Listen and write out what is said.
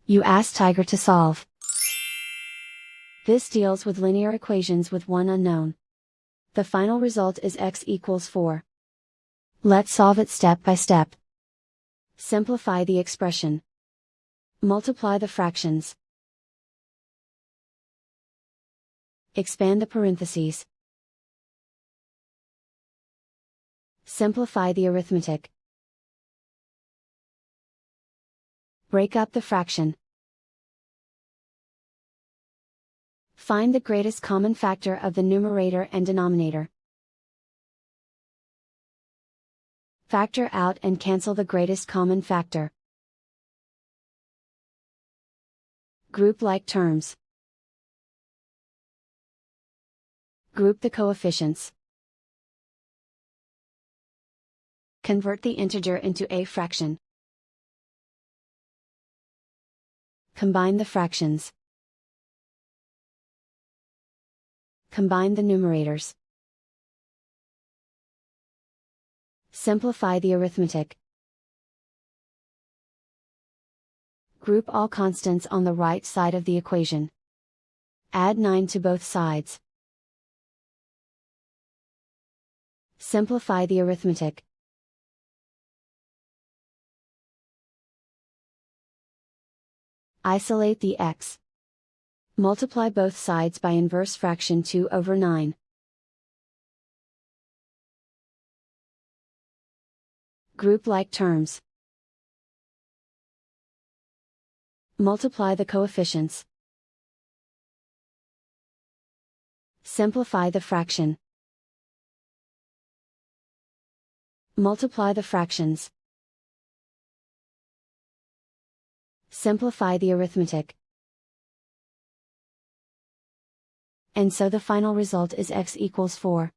You ask Tiger to solve. This deals with linear equations with one unknown. The final result is x equals 4. Let's solve it step by step. Simplify the expression. Multiply the fractions. Expand the parentheses. Simplify the arithmetic. Break up the fraction. Find the greatest common factor of the numerator and denominator. Factor out and cancel the greatest common factor. Group like terms. Group the coefficients. Convert the integer into a fraction. Combine the fractions. Combine the numerators. Simplify the arithmetic. Group all constants on the right side of the equation. Add 9 to both sides. Simplify the arithmetic. Isolate the x. Multiply both sides by inverse fraction 2 over 9. Group like terms. Multiply the coefficients. Simplify the fraction. Multiply the fractions. Simplify the arithmetic. And so the final result is x equals 4.